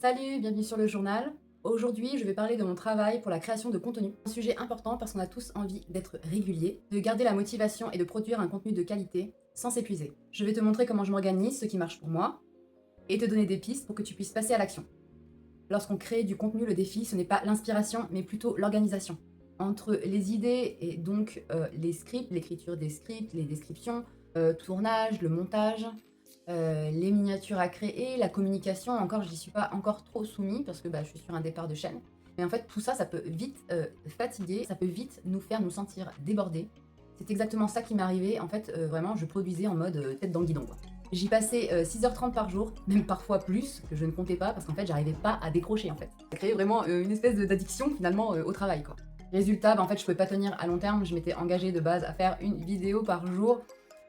Salut, bienvenue sur le journal. Aujourd'hui, je vais parler de mon travail pour la création de contenu. Un sujet important parce qu'on a tous envie d'être régulier, de garder la motivation et de produire un contenu de qualité sans s'épuiser. Je vais te montrer comment je m'organise, ce qui marche pour moi, et te donner des pistes pour que tu puisses passer à l'action. Lorsqu'on crée du contenu, le défi, ce n'est pas l'inspiration, mais plutôt l'organisation. Entre les idées et donc les scripts, l'écriture des scripts, les descriptions, tournage, le montage, les miniatures à créer, la communication, encore je n'y suis pas encore trop soumis parce que, je suis sur un départ de chaîne. Mais en fait, tout ça, ça peut vite, fatiguer, ça peut vite nous faire nous sentir débordés. C'est exactement ça qui m'est arrivé. En fait, vraiment, je produisais en mode, tête dans le guidon, quoi. J'y passais, 6h30 par jour, même parfois plus, que je ne comptais pas parce qu'en fait, j'arrivais pas à décrocher, en fait. Ça créait vraiment, une espèce de d'addiction finalement, au travail, quoi. Résultat, en fait, je pouvais pas tenir à long terme. Je m'étais engagée de base à faire une vidéo par jour.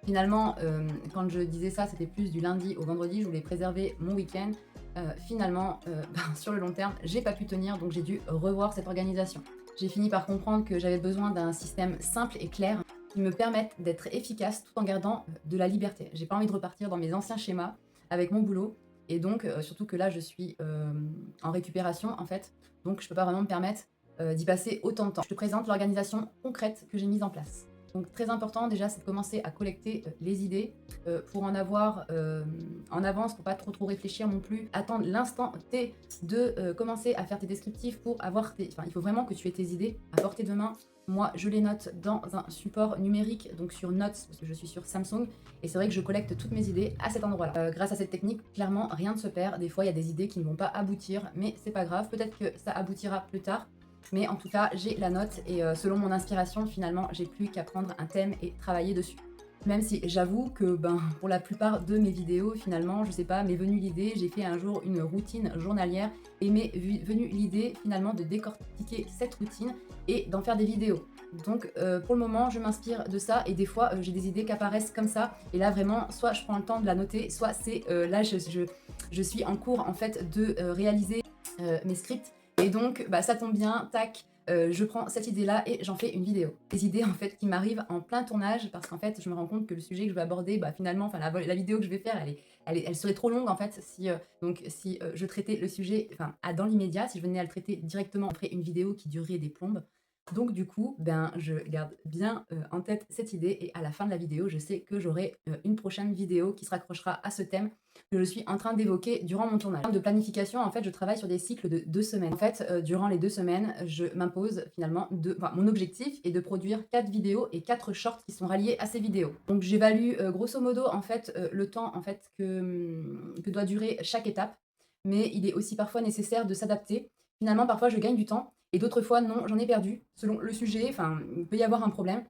Finalement, quand je disais ça, c'était plus du lundi au vendredi, je voulais préserver mon week-end. Finalement, sur le long terme, j'ai pas pu tenir, donc j'ai dû revoir cette organisation. J'ai fini par comprendre que j'avais besoin d'un système simple et clair qui me permette d'être efficace tout en gardant, de la liberté. J'ai pas envie de repartir dans mes anciens schémas avec mon boulot et donc surtout que là, je suis, en récupération, en fait, donc je peux pas vraiment me permettre, d'y passer autant de temps. Je te présente l'organisation concrète que j'ai mise en place. Donc très important déjà, c'est de commencer à collecter les idées pour en avoir en avance, pour pas trop réfléchir non plus. Attendre l'instant T de commencer à faire tes descriptifs pour avoir tes... Enfin, il faut vraiment que tu aies tes idées à portée de main. Moi, je les note dans un support numérique, donc sur Notes, parce que je suis sur Samsung, et c'est vrai que je collecte toutes mes idées à cet endroit-là. Grâce à cette technique, clairement, rien ne se perd. Des fois, il y a des idées qui ne vont pas aboutir, mais c'est pas grave. Peut-être que ça aboutira plus tard. Mais en tout cas, j'ai la note et selon mon inspiration, finalement, j'ai plus qu'à prendre un thème et travailler dessus. Même si j'avoue que pour la plupart de mes vidéos, finalement, je sais pas, m'est venue l'idée, j'ai fait un jour une routine journalière et m'est venue l'idée finalement de décortiquer cette routine et d'en faire des vidéos. Donc pour le moment, je m'inspire de ça et des fois, j'ai des idées qui apparaissent comme ça. Et là, vraiment, soit je prends le temps de la noter, soit c'est là, je suis en cours en fait de réaliser mes scripts et donc, ça tombe bien, tac, je prends cette idée-là et j'en fais une vidéo. Des idées, en fait, qui m'arrivent en plein tournage parce qu'en fait, je me rends compte que le sujet que je vais aborder, finalement, enfin, la vidéo que je vais faire, elle serait trop longue, en fait, si je traitais le sujet, dans l'immédiat, si je venais à le traiter directement après une vidéo qui durerait des plombes. Donc du coup, je garde bien, en tête cette idée et à la fin de la vidéo, je sais que j'aurai, une prochaine vidéo qui se raccrochera à ce thème que je suis en train d'évoquer durant mon tournage. En termes de planification, en fait, je travaille sur des cycles de 2 semaines. En fait, durant les 2 semaines, je m'impose finalement mon objectif est de produire 4 vidéos et 4 shorts qui sont ralliés à ces vidéos. Donc j'évalue, grosso modo, en fait, le temps, en fait, que doit durer chaque étape, mais il est aussi parfois nécessaire de s'adapter. Finalement, parfois, je gagne du temps et d'autres fois, non, j'en ai perdu selon le sujet, il peut y avoir un problème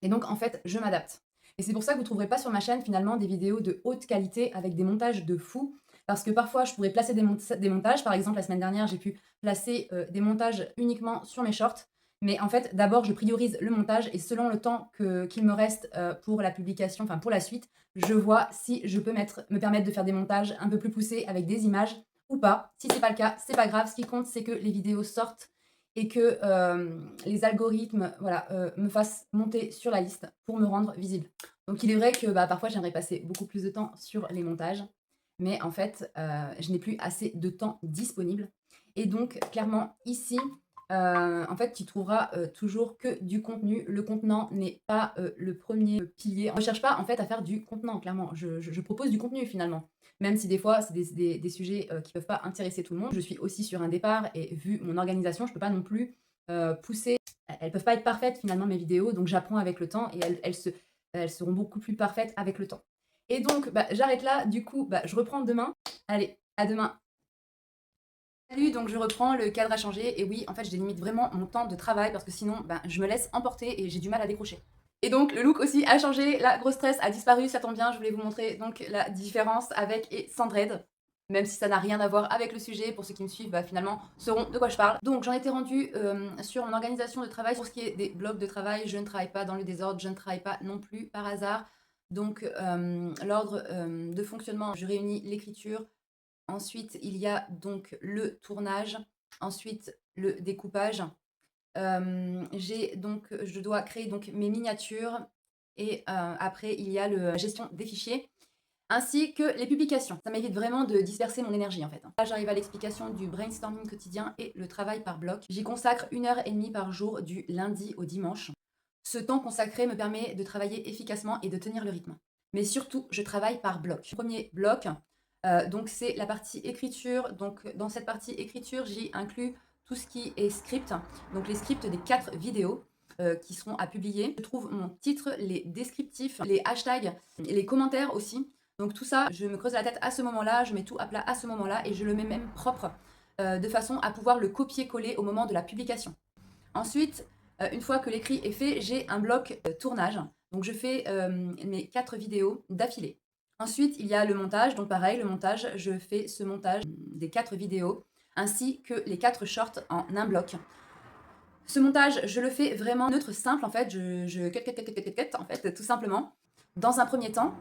et donc en fait, je m'adapte. Et c'est pour ça que vous ne trouverez pas sur ma chaîne finalement des vidéos de haute qualité avec des montages de fou. Parce que parfois, je pourrais placer des montages. Par exemple, la semaine dernière, j'ai pu placer des montages uniquement sur mes shorts. Mais en fait, d'abord, je priorise le montage et selon le temps qu'il me reste pour la publication, enfin pour la suite, je vois si je peux me permettre de faire des montages un peu plus poussés avec des images ou pas. Si c'est pas le cas, c'est pas grave. Ce qui compte, c'est que les vidéos sortent et que les algorithmes voilà, me fassent monter sur la liste pour me rendre visible. Donc il est vrai que parfois j'aimerais passer beaucoup plus de temps sur les montages, mais en fait, je n'ai plus assez de temps disponible. Et donc clairement ici, en fait, tu trouveras, toujours que du contenu. Le contenant n'est pas, le premier pilier. On ne recherche pas en fait à faire du contenant, clairement. Je propose du contenu finalement. Même si des fois c'est des sujets, qui peuvent pas intéresser tout le monde. Je suis aussi sur un départ et vu mon organisation, je peux pas non plus, pousser elles peuvent pas être parfaites finalement mes vidéos, donc j'apprends avec le temps et elles seront beaucoup plus parfaites avec le temps. Et donc, j'arrête là, du coup, je reprends demain. Allez, à demain. Salut, donc je reprends, le cadre a changé et oui, en fait, je délimite vraiment mon temps de travail parce que sinon, je me laisse emporter et j'ai du mal à décrocher. Et donc, le look aussi a changé, la grosse tresse a disparu, ça tombe bien, je voulais vous montrer donc la différence avec et sans dread. Même si ça n'a rien à voir avec le sujet, pour ceux qui me suivent, finalement, sauront de quoi je parle. Donc, j'en étais rendue sur mon organisation de travail. Pour ce qui est des blocs de travail, je ne travaille pas dans le désordre, je ne travaille pas non plus par hasard. Donc, l'ordre de fonctionnement, je réunis l'écriture. Ensuite, il y a donc le tournage. Ensuite, le découpage. Je dois créer donc mes miniatures et après il y a la gestion des fichiers. ainsi que les publications. Ça m'évite vraiment de disperser mon énergie en fait. Là, j'arrive à l'explication du brainstorming quotidien et le travail par bloc. J'y consacre 1 h 30 par jour du lundi au dimanche. Ce temps consacré me permet de travailler efficacement et de tenir le rythme. Mais surtout, je travaille par bloc. Premier bloc, donc c'est la partie écriture. Donc dans cette partie écriture, j'y inclus tout ce qui est script, donc les scripts des 4 vidéos qui seront à publier. Je trouve mon titre, les descriptifs, les hashtags, les commentaires aussi. Donc tout ça, je me creuse la tête à ce moment-là, je mets tout à plat à ce moment-là et je le mets même propre de façon à pouvoir le copier-coller au moment de la publication. Ensuite, une fois que l'écrit est fait, j'ai un bloc tournage. Donc je fais mes 4 vidéos d'affilée. Ensuite, il y a le montage. Donc pareil, le montage, je fais ce montage des 4 vidéos ainsi que les 4 shorts en un bloc. Ce montage, je le fais vraiment neutre, simple en fait. Je cut en fait, tout simplement. Dans un premier temps,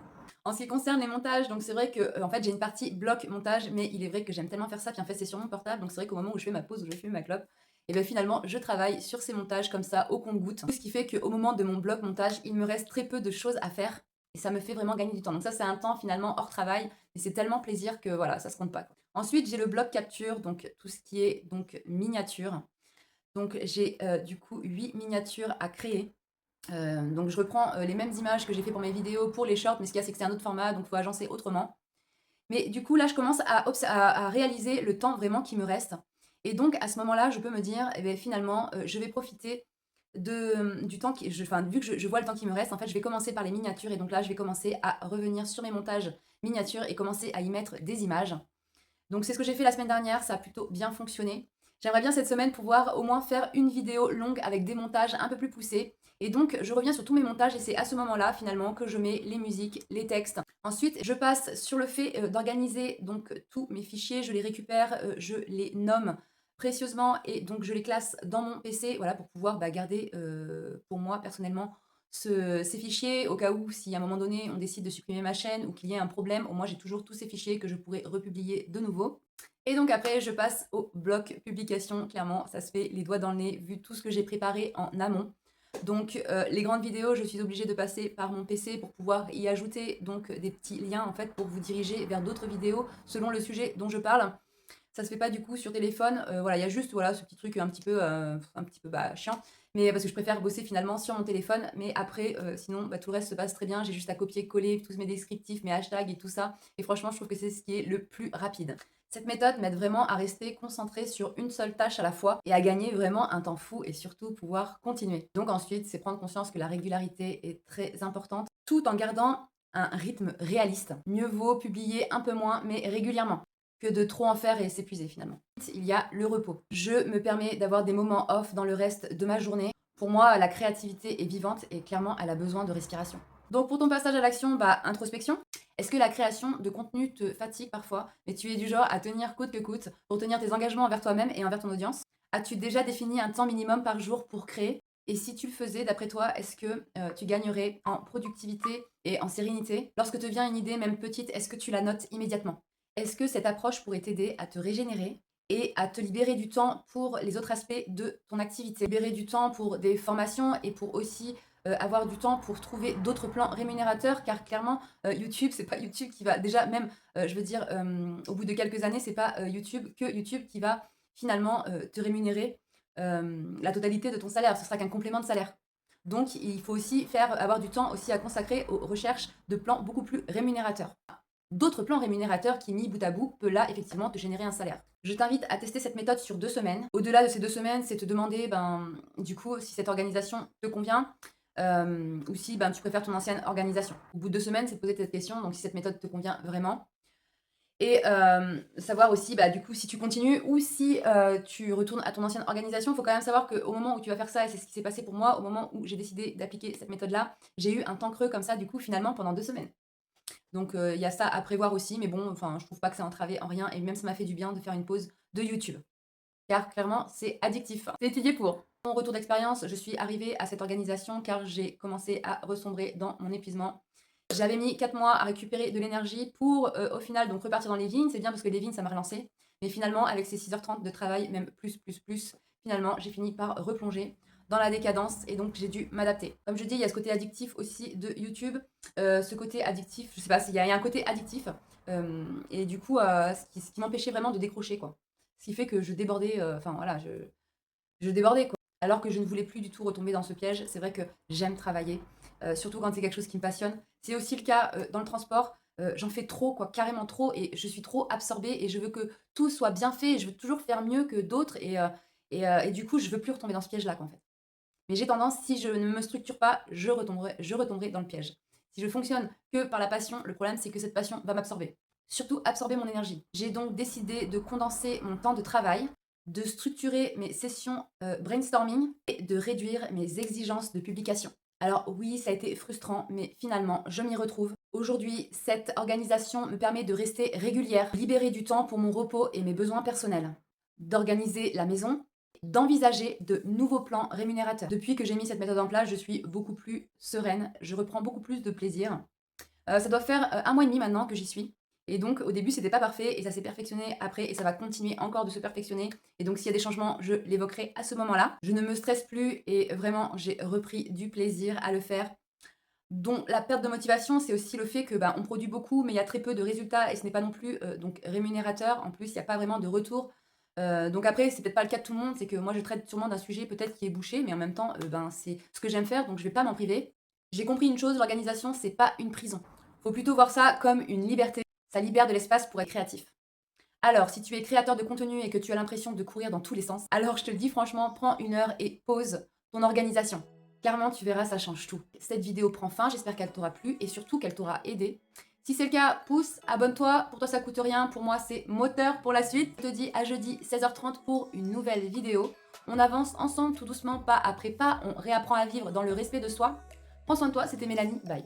en ce qui concerne les montages, donc c'est vrai que en fait j'ai une partie bloc montage, mais il est vrai que j'aime tellement faire ça, puis en fait c'est sur mon portable, donc c'est vrai qu'au moment où je fais ma pause, où je fume ma clope, et bien finalement je travaille sur ces montages comme ça au compte-gouttes. Ce qui fait qu'au moment de mon bloc montage, il me reste très peu de choses à faire et ça me fait vraiment gagner du temps. Donc ça c'est un temps finalement hors travail et c'est tellement plaisir que voilà, ça se compte pas, quoi. Ensuite j'ai le bloc capture, donc tout ce qui est donc miniature. Donc j'ai du coup 8 miniatures à créer. Donc je reprends les mêmes images que j'ai fait pour mes vidéos, pour les shorts, mais ce qu'il y a c'est que c'est un autre format, donc il faut agencer autrement. Mais du coup là je commence à réaliser le temps vraiment qui me reste. Et donc à ce moment-là, je peux me dire, eh bien, finalement, je vais profiter du temps enfin, vu que je vois le temps qui me reste, en fait, je vais commencer par les miniatures. Et donc là, je vais commencer à revenir sur mes montages miniatures et commencer à y mettre des images. Donc c'est ce que j'ai fait la semaine dernière, ça a plutôt bien fonctionné. J'aimerais bien cette semaine pouvoir au moins faire une vidéo longue avec des montages un peu plus poussés. Et donc je reviens sur tous mes montages et c'est à ce moment-là finalement que je mets les musiques, les textes. Ensuite je passe sur le fait d'organiser donc tous mes fichiers, je les récupère, je les nomme précieusement et donc je les classe dans mon PC, voilà, pour pouvoir garder pour moi personnellement ces fichiers, au cas où, si à un moment donné, on décide de supprimer ma chaîne ou qu'il y ait un problème, au moins j'ai toujours tous ces fichiers que je pourrais republier de nouveau. Et donc après, je passe au bloc publication. Clairement, ça se fait les doigts dans le nez, vu tout ce que j'ai préparé en amont. Donc les grandes vidéos, je suis obligée de passer par mon PC pour pouvoir y ajouter donc des petits liens en fait pour vous diriger vers d'autres vidéos selon le sujet dont je parle. Ça se fait pas du coup sur téléphone. Voilà, il y a juste voilà, ce petit truc un petit peu chiant. Mais parce que je préfère bosser finalement sur mon téléphone. Mais après, sinon, tout le reste se passe très bien. J'ai juste à copier-coller tous mes descriptifs, mes hashtags et tout ça. Et franchement, je trouve que c'est ce qui est le plus rapide. Cette méthode m'aide vraiment à rester concentrée sur une seule tâche à la fois et à gagner vraiment un temps fou et surtout pouvoir continuer. Donc ensuite, c'est prendre conscience que la régularité est très importante tout en gardant un rythme réaliste. Mieux vaut publier un peu moins mais régulièrement que de trop en faire et s'épuiser finalement. Il y a le repos. Je me permets d'avoir des moments off dans le reste de ma journée. Pour moi, la créativité est vivante et clairement, elle a besoin de respiration. Donc pour ton passage à l'action, introspection. Est-ce que la création de contenu te fatigue parfois, mais tu es du genre à tenir coûte que coûte pour tenir tes engagements envers toi-même et envers ton audience? As-tu déjà défini un temps minimum par jour pour créer? Et si tu le faisais, d'après toi, est-ce que tu gagnerais en productivité et en sérénité? Lorsque te vient une idée, même petite, est-ce que tu la notes immédiatement? Est-ce que cette approche pourrait t'aider à te régénérer et à te libérer du temps pour les autres aspects de ton activité? Libérer du temps pour des formations et pour aussi avoir du temps pour trouver d'autres plans rémunérateurs, car clairement, YouTube, c'est pas YouTube qui va déjà même, je veux dire, au bout de quelques années, c'est pas YouTube qui va finalement te rémunérer la totalité de ton salaire. Ce sera qu'un complément de salaire. Donc, il faut aussi avoir du temps aussi à consacrer aux recherches de plans beaucoup plus rémunérateurs. D'autres plans rémunérateurs qui, mis bout à bout, peut là effectivement te générer un salaire. Je t'invite à tester cette méthode sur 2 semaines. Au-delà de ces 2 semaines, c'est te demander du coup si cette organisation te convient ou si tu préfères ton ancienne organisation. Au bout de 2 semaines, c'est de poser cette question, donc si cette méthode te convient vraiment. Et savoir aussi du coup si tu continues ou si tu retournes à ton ancienne organisation. Il faut quand même savoir qu'au moment où tu vas faire ça, et c'est ce qui s'est passé pour moi, au moment où j'ai décidé d'appliquer cette méthode-là, j'ai eu un temps creux comme ça du coup finalement pendant 2 semaines. Donc il y a ça à prévoir aussi, mais bon, enfin, je trouve pas que ça entravé en rien et même ça m'a fait du bien de faire une pause de YouTube. Car clairement, c'est addictif. C'est étudié pour. Mon retour d'expérience, je suis arrivée à cette organisation car j'ai commencé à ressombrer dans mon épuisement. J'avais mis 4 mois à récupérer de l'énergie pour au final donc repartir dans les vignes. C'est bien parce que les vignes, ça m'a relancé. Mais finalement, avec ces 6h30 de travail, même plus, finalement, j'ai fini par replonger dans la décadence et donc j'ai dû m'adapter. Comme je dis, il y a ce côté addictif aussi de YouTube. Ce côté addictif, je sais pas, il y a un côté addictif. Et du coup, ce qui m'empêchait vraiment de décrocher, quoi. Ce qui fait que je débordais, enfin voilà, je débordais, quoi. Alors que je ne voulais plus du tout retomber dans ce piège. C'est vrai que j'aime travailler, surtout quand c'est quelque chose qui me passionne. C'est aussi le cas dans le transport. J'en fais trop, quoi, carrément trop, et je suis trop absorbée et je veux que tout soit bien fait et je veux toujours faire mieux que d'autres et du coup, je veux plus retomber dans ce piège-là, quoi, en fait. Mais j'ai tendance, si je ne me structure pas, je retomberai dans le piège. Si je fonctionne que par la passion, le problème c'est que cette passion va m'absorber. Surtout absorber mon énergie. J'ai donc décidé de condenser mon temps de travail, de structurer mes sessions brainstorming et de réduire mes exigences de publication. Alors oui, ça a été frustrant, mais finalement, je m'y retrouve. Aujourd'hui, cette organisation me permet de rester régulière, de libérer du temps pour mon repos et mes besoins personnels, d'organiser la maison, d'envisager de nouveaux plans rémunérateurs. Depuis que j'ai mis cette méthode en place, je suis beaucoup plus sereine, je reprends beaucoup plus de plaisir. Ça doit faire 1 mois et demi maintenant que j'y suis. Et donc au début, c'était pas parfait et ça s'est perfectionné après et ça va continuer encore de se perfectionner. Et donc s'il y a des changements, je l'évoquerai à ce moment-là. Je ne me stresse plus et vraiment, j'ai repris du plaisir à le faire. Dont la perte de motivation, c'est aussi le fait que, on produit beaucoup, mais il y a très peu de résultats et ce n'est pas non plus, donc rémunérateur. En plus, il y a pas vraiment de retour. Donc après, c'est peut-être pas le cas de tout le monde, c'est que moi je traite sûrement d'un sujet peut-être qui est bouché, mais en même temps, c'est ce que j'aime faire, donc je vais pas m'en priver. J'ai compris une chose, l'organisation, c'est pas une prison. Faut plutôt voir ça comme une liberté. Ça libère de l'espace pour être créatif. Alors, si tu es créateur de contenu et que tu as l'impression de courir dans tous les sens, alors je te le dis franchement, prends 1 heure et pose ton organisation. Clairement, tu verras, ça change tout. Cette vidéo prend fin, j'espère qu'elle t'aura plu et surtout qu'elle t'aura aidé. Si c'est le cas, pouce, abonne-toi, pour toi ça coûte rien, pour moi c'est moteur pour la suite. Je te dis à jeudi 16h30 pour une nouvelle vidéo. On avance ensemble tout doucement, pas après pas, on réapprend à vivre dans le respect de soi. Prends soin de toi, c'était Mélanie, bye.